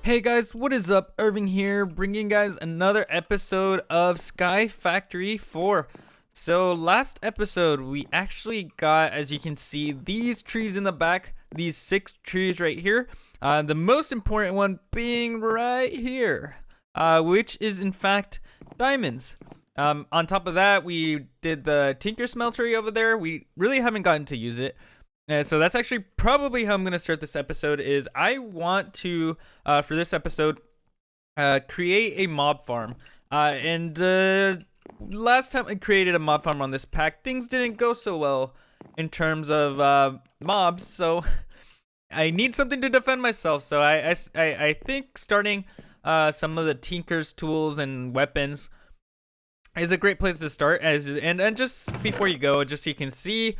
Hey guys, what is up? Irving here, bringing you guys another episode of Sky Factory 4. So last episode, we actually got, as you can see, these trees in the back, these 6 trees right here. The most important one being right here, which is in fact diamonds. On top of that, we did the Tinker Smeltery over there. We really haven't gotten to use it. So that's actually probably how I'm going to start this episode is I want to, for this episode, create a mob farm. Last time I created a mob farm on this pack, things didn't go so well in terms of mobs. So I need something to defend myself. So I think starting some of the Tinker's tools and weapons is a great place to start. And just before you go, just so you can see,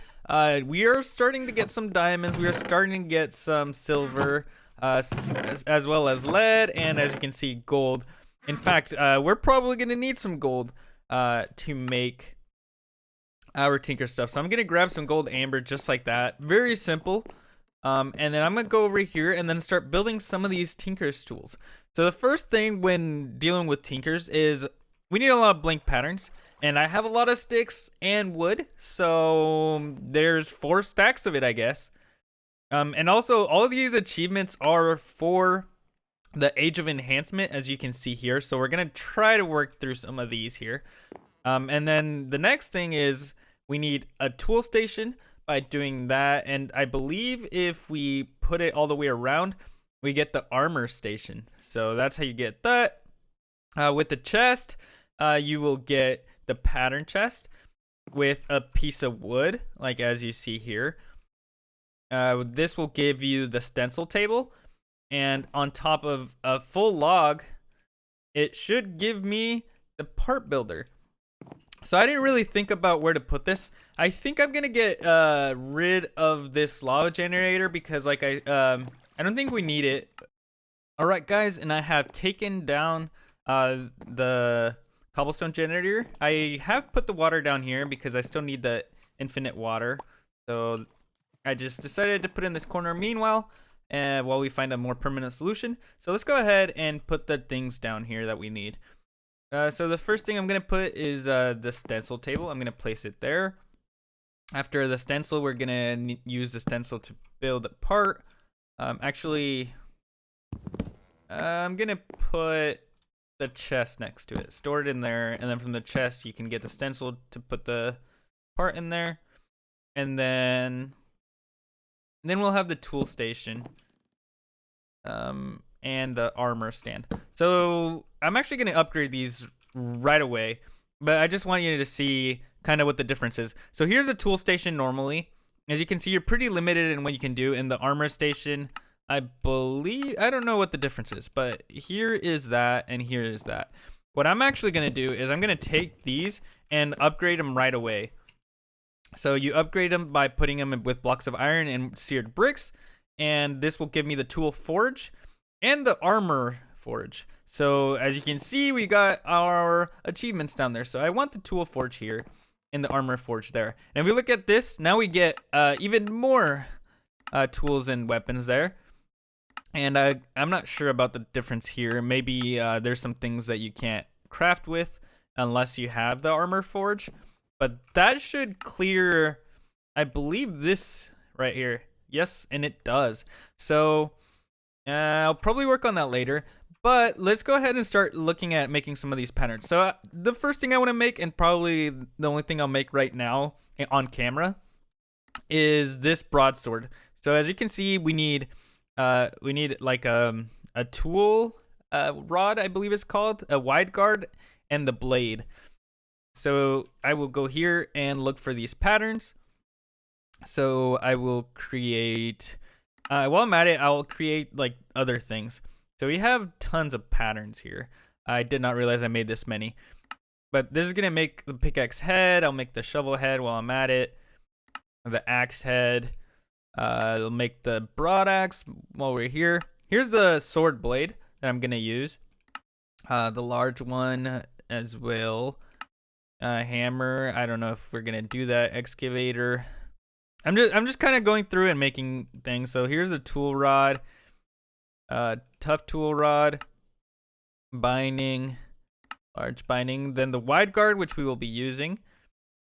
we are starting to get some diamonds. We are starting to get some silver, as well as lead, and as you can see, gold. In fact, we're probably going to need some gold to make our Tinker stuff. So I'm going to grab some gold amber just like that. Very simple. And then I'm going to go over here and then start building some of these Tinker's tools. So the first thing when dealing with Tinkers is we need a lot of blank patterns. And I have a lot of sticks and wood, so there's 4 stacks of it, I guess. And also, all of these achievements are for the Age of Enhancement, as you can see here. So we're going to try to work through some of these here. And then the next thing is we need a tool station by doing that. And I believe if we put it all the way around, we get the armor station. So that's how you get that. With the chest, you will get the pattern chest with a piece of wood, like as you see here. This will give you the stencil table, and on top of a full log, it should give me the part builder. So I didn't really think about where to put this. I think I'm gonna get rid of this lava generator because, like, I don't think we need it. All right, guys, and I have taken down the cobblestone generator. I have put the water down here because I still need the infinite water. So I just decided to put it in this corner meanwhile, while we find a more permanent solution. So let's go ahead and put the things down here that we need. So the first thing I'm going to put is the stencil table. I'm going to place it there. After the stencil, we're going to use the stencil to build a part. Actually, I'm going to put the chest next to it, store it in there, and then from the chest you can get the stencil to put the part in there, and then we'll have the tool station, and the armor stand. So I'm actually going to upgrade these right away, but I just want you to see kind of what the difference is. So here's a tool station normally. As you can see, you're pretty limited in what you can do. In the armor station, I believe, I don't know what the difference is, but here is that and here is that. What I'm actually going to do is I'm going to take these and upgrade them right away. So you upgrade them by putting them with blocks of iron and seared bricks, and this will give me the tool forge and the armor forge. So as you can see, we got our achievements down there. So I want the tool forge here and the armor forge there. And if we look at this, now we get even more tools and weapons there. And I'm not sure about the difference here. Maybe there's some things that you can't craft with unless you have the armor forge. But that should clear, I believe, this right here. Yes, and it does. So I'll probably work on that later. But let's go ahead and start looking at making some of these patterns. So the first thing I want to make, and probably the only thing I'll make right now on camera, is this broadsword. So as you can see, we need like a tool rod, I believe it's called, a wide guard, and the blade. So I will go here and look for these patterns. So I will create, while I'm at it, I'll create like other things. So we have tons of patterns here. I did not realize I made this many. But this is going to make the pickaxe head. I'll make the shovel head while I'm at it. The axe head. It'll make the broad axe while we're here. Here's the sword blade that I'm gonna use. The large one as well. Hammer. I don't know if we're gonna do that. Excavator. I'm just kind of going through and making things. So here's a tool rod. tough tool rod, binding, large binding, then the wide guard, which we will be using.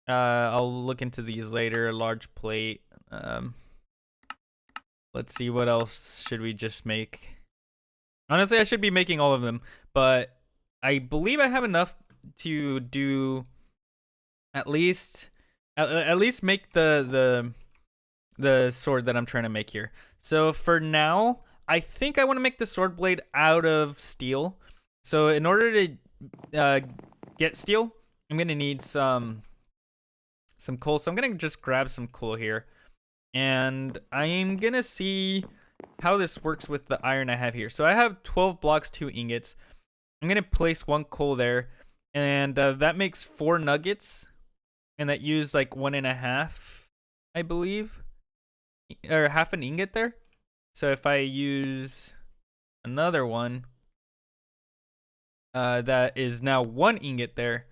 I'll look into these later. Large plate. Let's see, what else should we just make? Honestly, I should be making all of them, but I believe I have enough to do at least make the sword that I'm trying to make here. So for now, I think I want to make the sword blade out of steel. So in order to get steel, I'm gonna need some coal. So I'm gonna just grab some coal here, and I'm gonna see how this works with the iron I have here. So I have 12 blocks, 2 ingots. I'm gonna place 1 coal there, and that makes 4 nuggets, and that used like 1.5, I believe, or half an ingot there. So if I use another one, that is now 1 ingot there.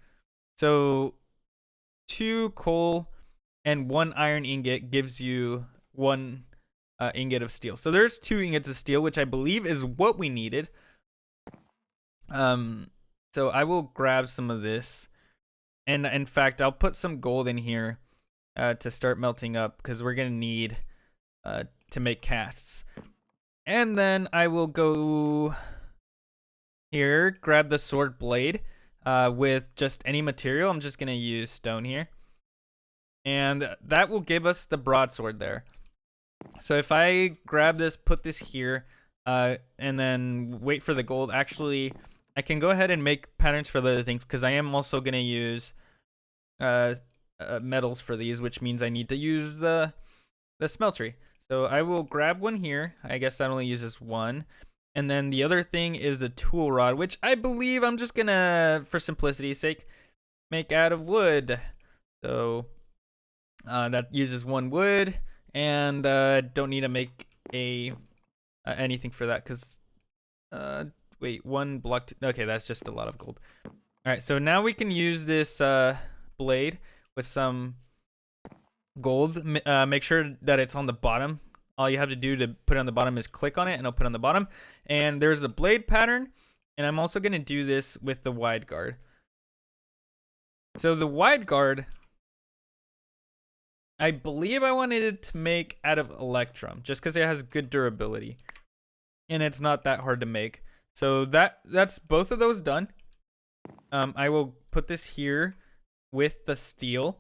So 2 coal and 1 iron ingot gives you 1 ingot of steel. So there's 2 ingots of steel, which I believe is what we needed. So I will grab some of this, and in fact, I'll put some gold in here to start melting up, because we're gonna need to make casts. And then I will go here, grab the sword blade with just any material. I'm just gonna use stone here, and that will give us the broadsword there. So if I grab this, put this here, and then wait for the gold, actually, I can go ahead and make patterns for the other things, because I am also going to use metals for these, which means I need to use the smeltery. So I will grab one here. I guess that only uses 1. And then the other thing is the tool rod, which I believe I'm just going to, for simplicity's sake, make out of wood. So that uses 1 wood. And don't need to make anything for that, because wait, 1 block. Okay, that's just a lot of gold. All right, so now we can use this blade with some gold. Make sure that it's on the bottom. All you have to do to put it on the bottom is click on it, and I'll put it on the bottom. And there's a blade pattern, and I'm also gonna do this with the wide guard. So the wide guard, I believe I wanted it to make out of electrum, just because it has good durability, and it's not that hard to make. So that's both of those done. I will put this here with the steel,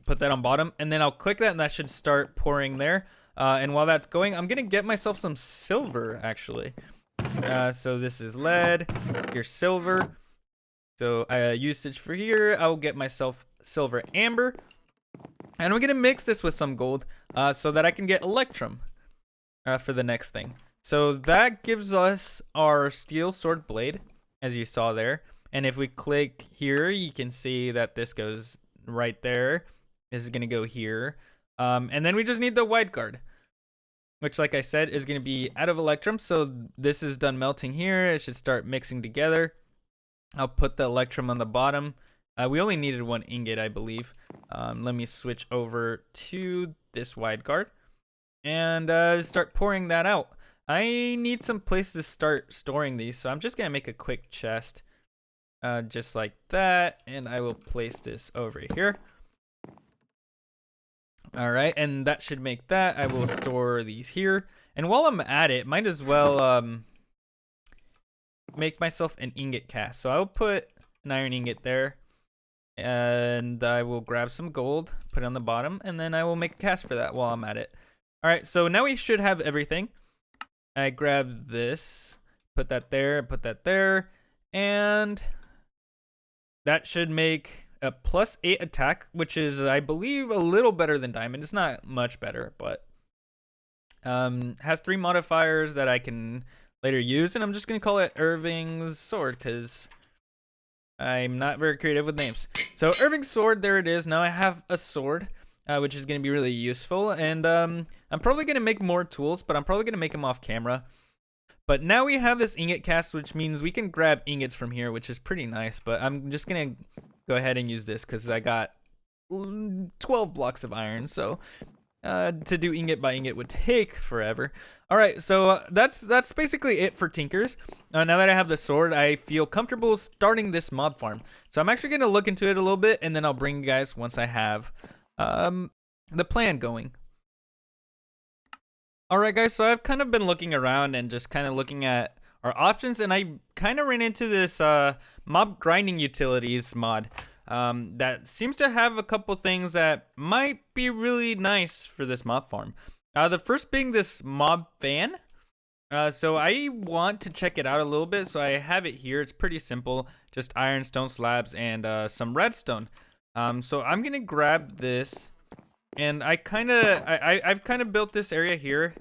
put that on bottom, and then I'll click that, and that should start pouring there. And while that's going, I'm gonna get myself some silver, actually. So this is lead, here's silver. So usage for here, I'll get myself silver amber. And we're going to mix this with some gold so that I can get electrum for the next thing. So that gives us our steel sword blade, as you saw there. And if we click here, you can see that this goes right there. This is going to go here. And then we just need the wide guard, which, like I said, is going to be out of electrum. So this is done melting here. It should start mixing together. I'll put the electrum on the bottom. We only needed 1 ingot, I believe. Let me switch over to this wide guard and start pouring that out. I need some place to start storing these, so I'm just going to make a quick chest just like that, and I will place this over here. All right, and that should make that. I will store these here. And while I'm at it, might as well make myself an ingot cast. So I'll put an iron ingot there. And I will grab some gold, put it on the bottom, and then I will make a cast for that while I'm at it. All right, so now we should have everything. I grab this, put that there, and that should make a +8 attack, which is, I believe, a little better than diamond. It's not much better, but has 3 modifiers that I can later use, and I'm just gonna call it Irving's sword, because I'm not very creative with names. So Irving's sword, there it is. Now I have a sword, which is going to be really useful. And I'm probably going to make more tools, but I'm probably going to make them off camera. But now we have this ingot cast, which means we can grab ingots from here, which is pretty nice. But I'm just going to go ahead and use this because I got 12 blocks of iron. So to do ingot by ingot would take forever. All right, so that's basically it for Tinkers. Now that I have the sword, I feel comfortable starting this mob farm. So I'm actually gonna look into it a little bit, and then I'll bring you guys once I have the plan going. All right, guys. So I've kind of been looking around and just kind of looking at our options, and I kind of ran into this mob grinding utilities mod. That seems to have a couple things that might be really nice for this mob farm. The first being this mob fan. So I want to check it out a little bit. So I have it here. It's pretty simple, just iron, stone slabs, and some redstone. So I'm gonna grab this, and I've kind of built this area here.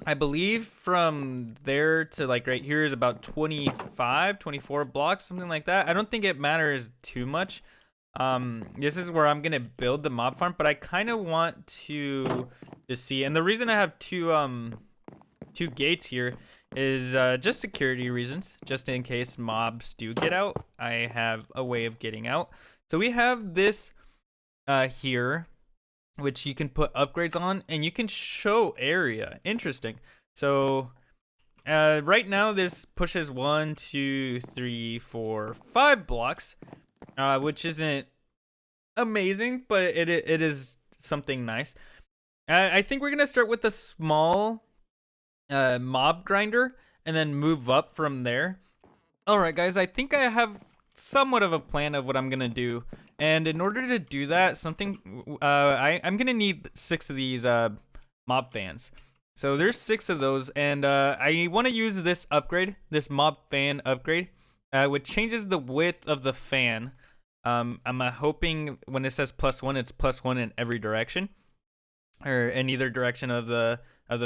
I believe from there to like right here is about 25, 24 blocks, something like that. I don't think it matters too much. This is where I'm gonna build the mob farm, but I kind of want to just see. And the reason I have two gates here is just security reasons, just in case mobs do get out. I have a way of getting out. So we have this here, which you can put upgrades on, and you can show area. Interesting. So right now this pushes 1, 2, 3, 4, 5 blocks, which isn't amazing, but it is something nice. I think we're gonna start with a small mob grinder and then move up from there. All right, guys, I think I have somewhat of a plan of what I'm gonna do, and in order to do that, I'm gonna need 6 of these mob fans. So there's 6 of those, and I want to use this upgrade, this mob fan upgrade, which changes the width of the fan. I'm hoping when it says +1, it's +1 in every direction, or in either direction of the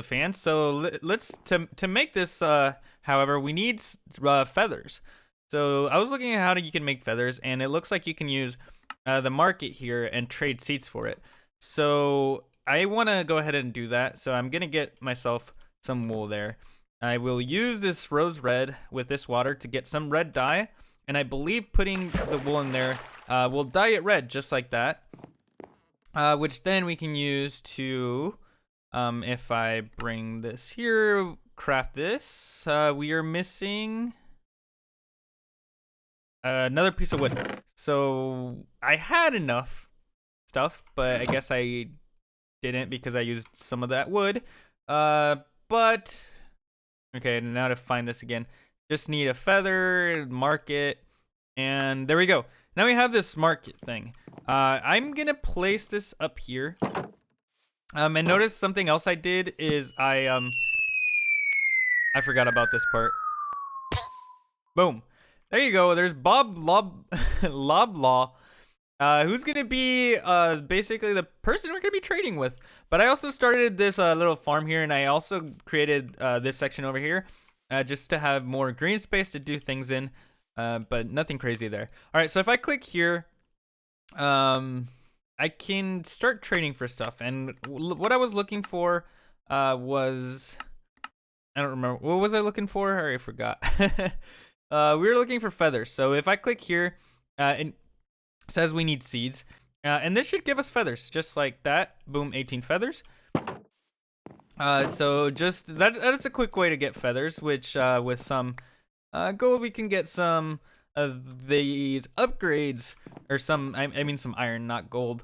fan. So let's to make this, however, we need feathers. So I was looking at how you can make feathers, and it looks like you can use the market here and trade seeds for it. So I want to go ahead and do that. So I'm gonna get myself some wool there. I will use this rose red with this water to get some red dye, and I believe putting the wool in there will dye it red just like that, which then we can use to, if I bring this here, craft this. We are missing another piece of wood. So I had enough stuff, but I guess I didn't because I used some of that wood. But okay, now to find this again, just need a feather, market, and there we go. Now we have this market thing. I'm gonna place this up here. And notice something else I did is I forgot about this part. Boom. There you go. There's Bob Loblaw, who's gonna be basically the person we're gonna be trading with. But I also started this little farm here, and I also created this section over here, just to have more green space to do things in. But nothing crazy there. All right, so if I click here, I can start trading for stuff. And what I was looking for was, I don't remember, what was I looking for? I already forgot. We were looking for feathers. So if I click here, it says we need seeds, and this should give us feathers just like that. Boom, 18 feathers. So just that's a quick way to get feathers, which with some gold we can get some of these upgrades, or some, I mean some iron, not gold.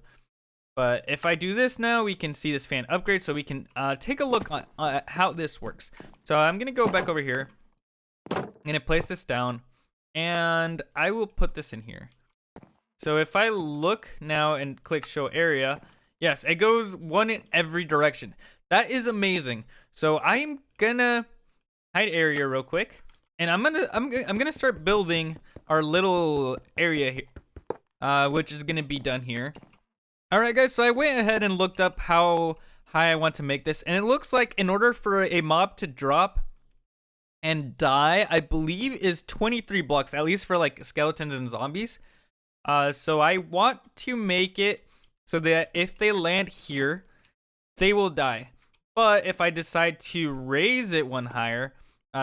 But if I do this now, we can see this fan upgrade, so we can take a look at how this works. So I'm gonna go back over here. I'm gonna place this down, and I will put this in here. So if I look now and click show area, yes, it goes 1 in every direction. That is amazing. So I'm gonna hide area real quick, and I'm gonna start building our little area here, which is gonna be done here. All right, guys. So I went ahead and looked up how high I want to make this, and it looks like in order for a mob to drop and die, I believe is 23 blocks, at least for like skeletons and zombies. So I want to make it so that if they land here, they will die. But if I decide to raise it 1 higher,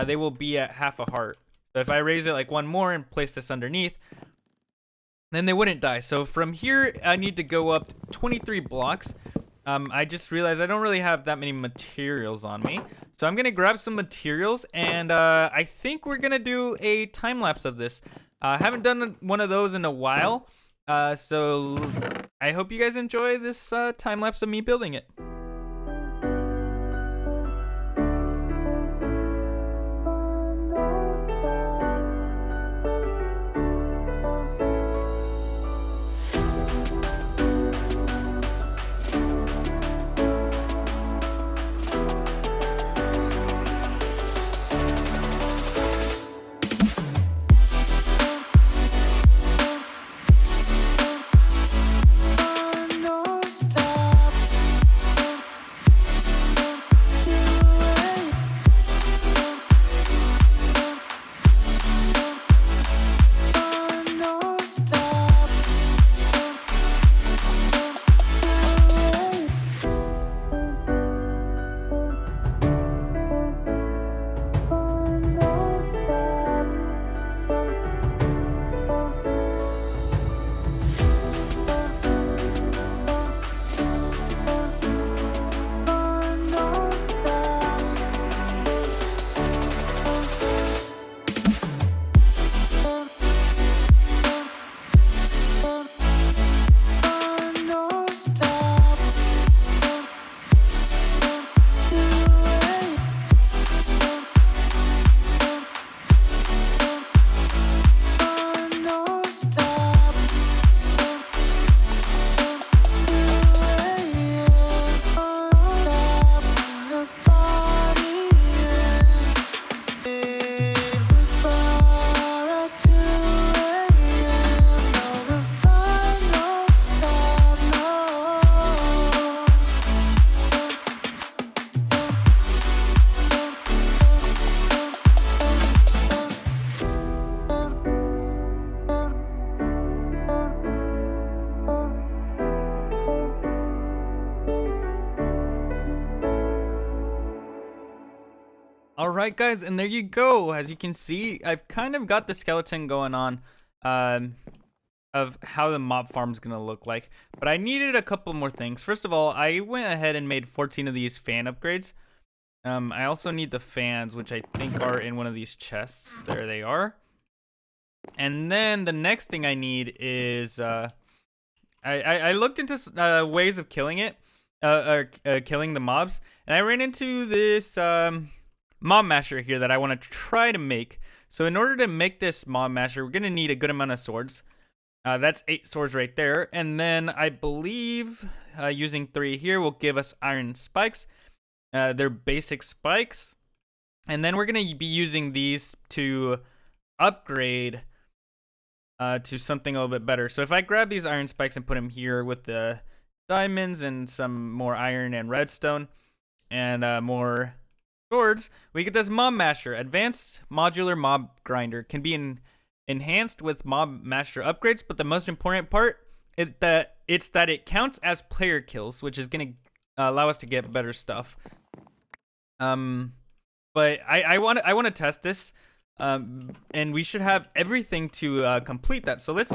they will be at half a heart. So if I raise it like 1 more and place this underneath, then they wouldn't die. So from here, I need to go up 23 blocks. I just realized I don't really have that many materials on me. So I'm gonna grab some materials, and I think we're gonna do a time lapse of this. I haven't done one of those in a while, so I hope you guys enjoy this time lapse of me building it. All right, guys, and there you go. As you can see, I've kind of got the skeleton going on of how the mob farm's gonna look like. But I needed a couple more things. First of all, I went ahead and made 14 of these fan upgrades. I also need the fans, which I think are in one of these chests. There they are. And then the next thing I need is I looked into ways of killing it, killing the mobs, and I ran into this mob masher here that I want to try to make. So in order to make this mob masher, we're gonna need a good amount of swords. That's 8 swords right there, and then I believe using 3 here will give us iron spikes. They're basic spikes, and then we're gonna be using these to upgrade to something a little bit better. So if I grab these iron spikes and put them here with the diamonds and some more iron and redstone and more swords, we get this mob masher. Advanced modular mob grinder can be enhanced with mob masher upgrades, but the most important part is that it counts as player kills, which is gonna allow us to get better stuff. But I want to test this, and we should have everything to complete that. So let's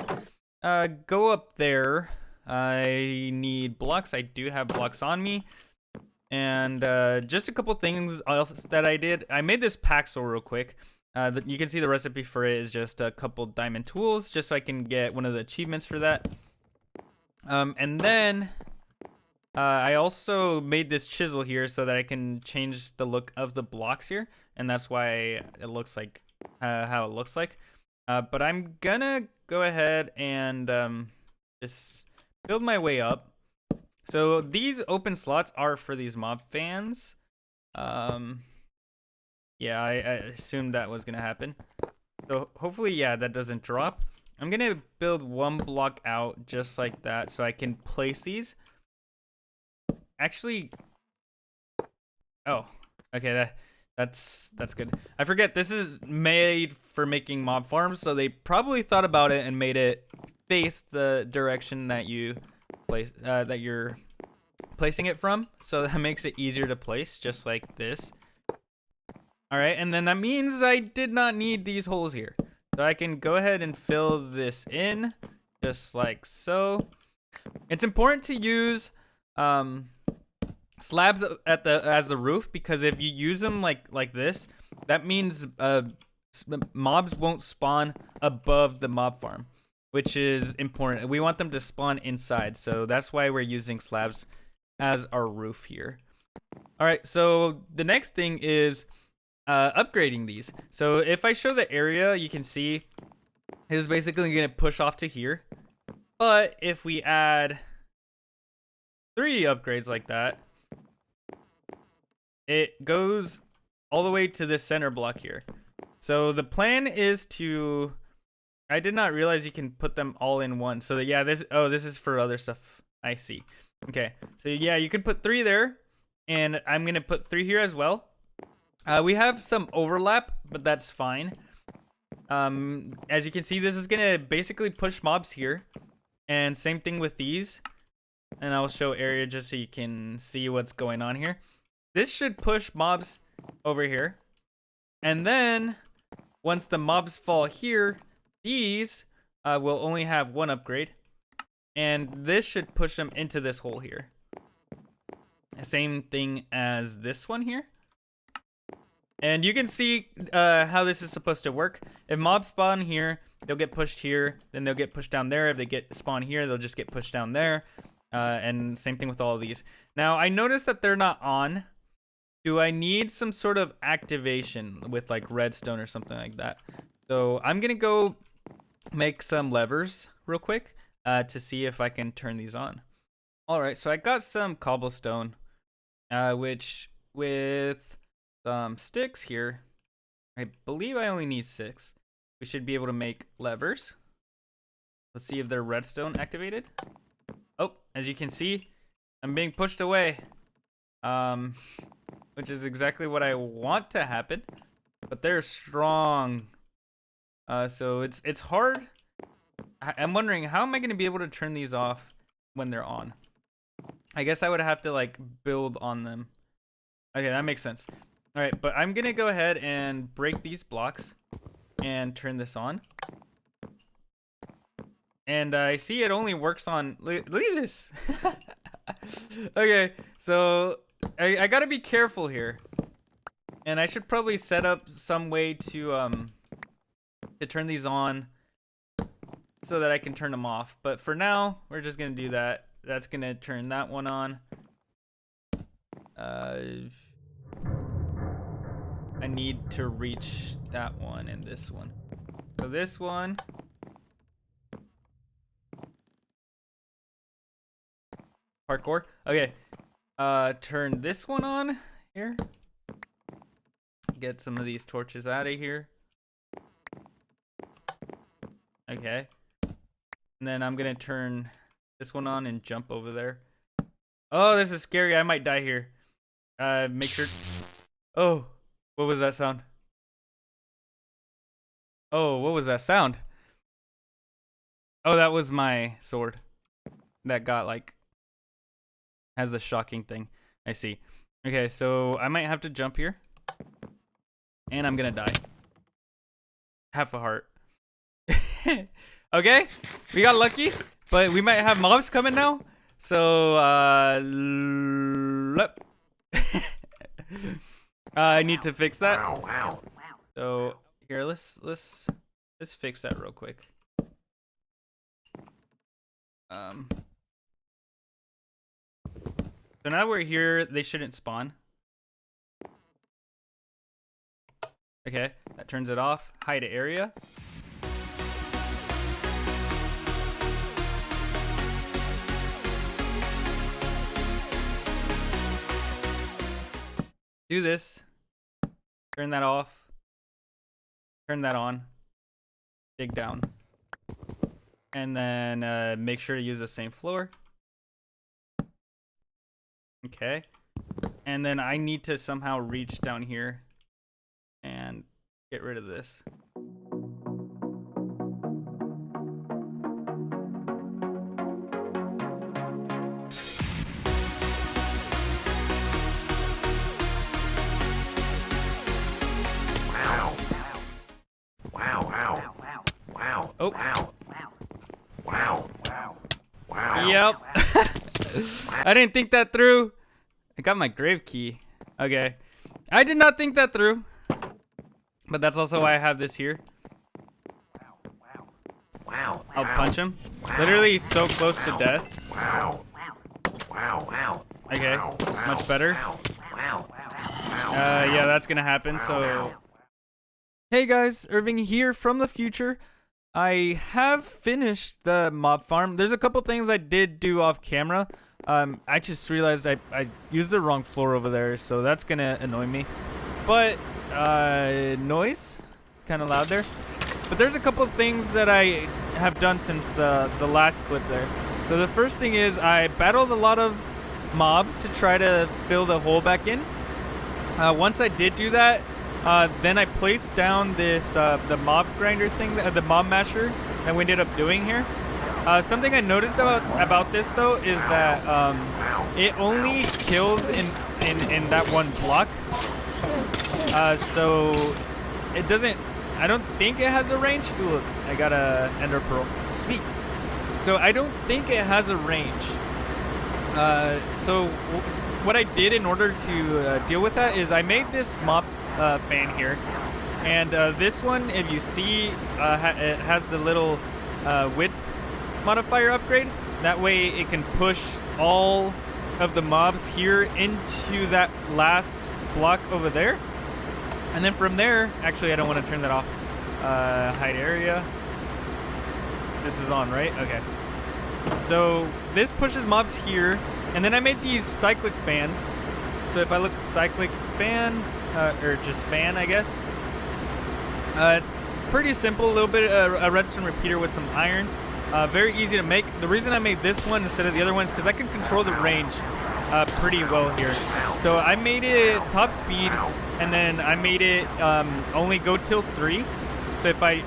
go up there. I need blocks. I do have blocks on me. And just a couple things else that I did. I made this paxel real quick. You can see the recipe for it is just a couple diamond tools, just so I can get one of the achievements for that. And then I also made this chisel here so that I can change the look of the blocks here, and that's why it looks like how it looks like. But I'm gonna go ahead and just build my way up. So these open slots are for these mob fans. Yeah, I assumed that was gonna happen. So hopefully, yeah, that doesn't drop. I'm gonna build one block out just like that so I can place these. Actually, oh, okay, that's good. I forget, this is made for making mob farms, so they probably thought about it and made it face the direction that you place that you're placing it from, so that makes it easier to place, just like this. All right, and then that means I did not need these holes here, so I can go ahead and fill this in just like so. It's important to use slabs at the as the roof, because if you use them like this, that means mobs won't spawn above the mob farm, which is important. We want them to spawn inside, so that's why we're using slabs as our roof here. All right, so the next thing is upgrading these. So if I show the area, you can see it is basically going to push off to here. But if we add 3 upgrades like that, it goes all the way to this center block here. So the plan is to, I did not realize you can put them all in one. So that, yeah, this is for other stuff. I see. Okay, so yeah, you can put 3 there, and I'm gonna put 3 here as well. We have some overlap, but that's fine. As you can see, this is gonna basically push mobs here, and same thing with these. And I'll show area just so you can see what's going on here. This should push mobs over here, and then once the mobs fall here, these will only have 1 upgrade, and this should push them into this hole here. Same thing as this one here. And you can see how this is supposed to work. If mobs spawn here, they'll get pushed here, then they'll get pushed down there. If they get spawn here, they'll just get pushed down there. And same thing with all of these. Now, I noticed that they're not on. Do I need some sort of activation with like redstone or something like that? So I'm gonna go make some levers real quick to see if I can turn these on. All right, so I got some cobblestone, which with some sticks here, I believe I only need 6. We should be able to make levers. Let's see if they're redstone activated. Oh, as you can see, I'm being pushed away, which is exactly what I want to happen, but they're strong. So it's hard. I'm wondering, how am I going to be able to turn these off when they're on? I guess I would have to like build on them. Okay, that makes sense. All right, but I'm going to go ahead and break these blocks and turn this on. And I see it only works on, look at this. Okay, so I gotta be careful here. And I should probably set up some way to turn these on so that I can turn them off. But for now, we're just gonna do that. That's gonna turn that one on. I need to reach that one and this one. So this one. Hardcore. Okay. Turn this one on here. Get some of these torches out of here. Okay. And then I'm gonna turn this one on and jump over there. Oh, this is scary. I might die here. Make sure. Oh, what was that sound? Oh, what was that sound? Oh, that was my sword. That got like, has the shocking thing. I see. Okay, so I might have to jump here. And I'm gonna die. Half a heart. Okay, we got lucky, but we might have mobs coming now. So, I need to fix that. So here, let's fix that real quick. So now we're here, they shouldn't spawn. Okay, that turns it off. Hide area. Do this. Turn that off. Turn that on. Dig down. And then make sure to use the same floor. Okay. And then I need to somehow reach down here and get rid of this. Oh. Yep. I didn't think that through. I got my grave key. Okay. I did not think that through. But that's also why I have this here. I'll punch him. Literally so close to death. Okay, much better. Yeah, that's gonna happen, so... Hey guys, Irving here from the future. I have finished the mob farm. There's a couple things I did do off camera. I just realized I used the wrong floor over there, so that's gonna annoy me. But, noise? Kind of loud there. But there's a couple of things that I have done since the last clip there. So the first thing is I battled a lot of mobs to try to fill the hole back in. Once I did do that, then I placed down this the mob grinder thing, the mob masher that we ended up doing here. Something I noticed about this though is that it only kills in that one block. So it doesn't. I don't think it has a range. Ooh, look, I got a ender pearl. Sweet. So I don't think it has a range. So what I did in order to deal with that is I made this mob fan here, and this one, if you see, it has the little width modifier upgrade. That way it can push all of the mobs here into that last block over there. And then from there, actually I don't want to turn that off. Hide area. This is on, right? Okay. So this pushes mobs here, and then I made these cyclic fans. So if I look up cyclic fan, or just fan, I guess. Pretty simple, a little bit a redstone repeater with some iron. Very easy to make. The reason I made this one instead of the other ones because I can control the range pretty well here. So I made it top speed, and then I made it only go till 3. So if I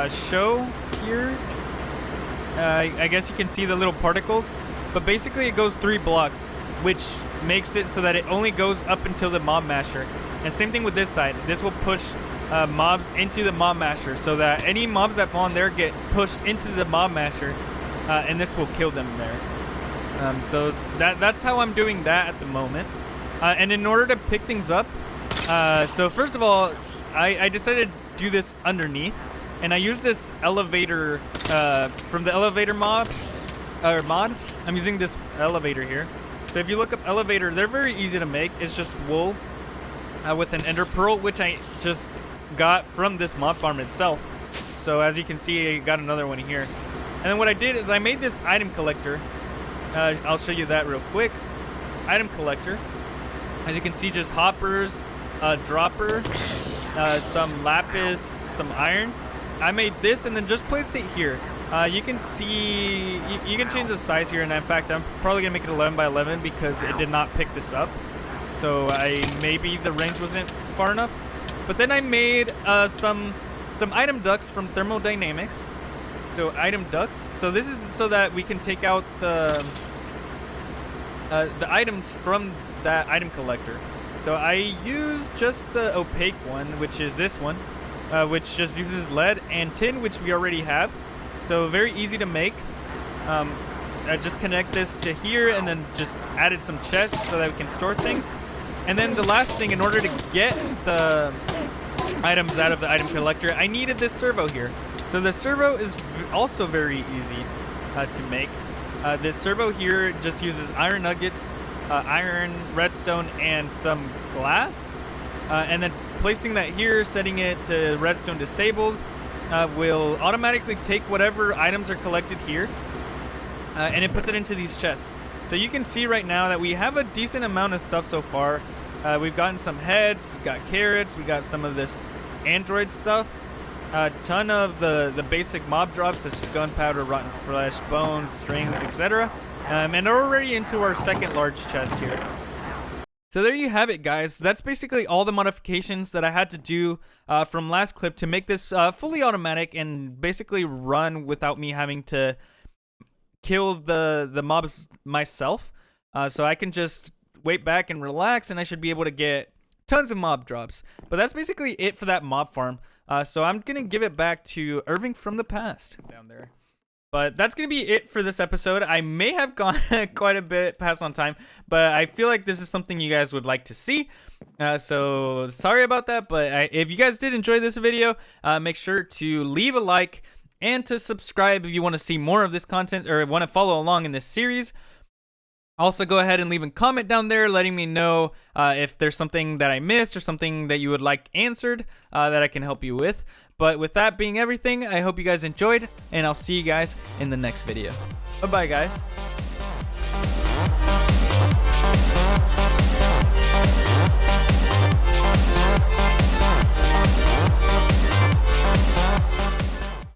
show here, I guess you can see the little particles, but basically it goes 3 blocks, which makes it so that it only goes up until the mob masher. And same thing with this side. This will push mobs into the mob masher, so that any mobs that fall in there get pushed into the mob masher, and this will kill them there. So that's how I'm doing that at the moment. And in order to pick things up, so first of all, I decided to do this underneath, and I used this elevator from the elevator mod. I'm using this elevator here. So if you look up elevator, they're very easy to make. It's just wool with an ender pearl, which I just got from this mob farm itself. So as you can see, I got another one here. And then what I did is I made this item collector. I'll show you that real quick. Item collector. As you can see, just hoppers, a dropper, some lapis, some iron. I made this and then just placed it here. You can see, you can change the size here, and in fact, I'm probably gonna make it 11 by 11 because it did not pick this up. So maybe the range wasn't far enough. But then I made some item ducts from thermodynamics. So item ducts. So this is so that we can take out the items from that item collector. So I used just the opaque one, which is this one, which just uses lead and tin, which we already have. So very easy to make. I just connect this to here and then just added some chests so that we can store things. And then the last thing, in order to get the items out of the item collector, I needed this servo here. So the servo is also very easy to make. This servo here just uses iron nuggets, iron, redstone, and some glass. And then placing that here, setting it to redstone disabled, will automatically take whatever items are collected here, and it puts it into these chests. So you can see right now that we have a decent amount of stuff so far. We've gotten some heads, we've got carrots, we got some of this android stuff, a ton of the basic mob drops such as gunpowder, rotten flesh, bones, string, etc. And we're already into our second large chest here. So there you have it, guys. That's basically all the modifications that I had to do from last clip to make this fully automatic and basically run without me having to kill the mobs myself. So I can just wait back and relax, and I should be able to get tons of mob drops. But that's basically it for that mob farm. So I'm going to give it back to Irving from the past down there. But that's going to be it for this episode. I may have gone quite a bit past on time, but I feel like this is something you guys would like to see. So sorry about that, but if you guys did enjoy this video, make sure to leave a like and to subscribe if you want to see more of this content or want to follow along in this series. Also, go ahead and leave a comment down there letting me know if there's something that I missed or something that you would like answered that I can help you with. But with that being everything, I hope you guys enjoyed, and I'll see you guys in the next video. Bye-bye, guys.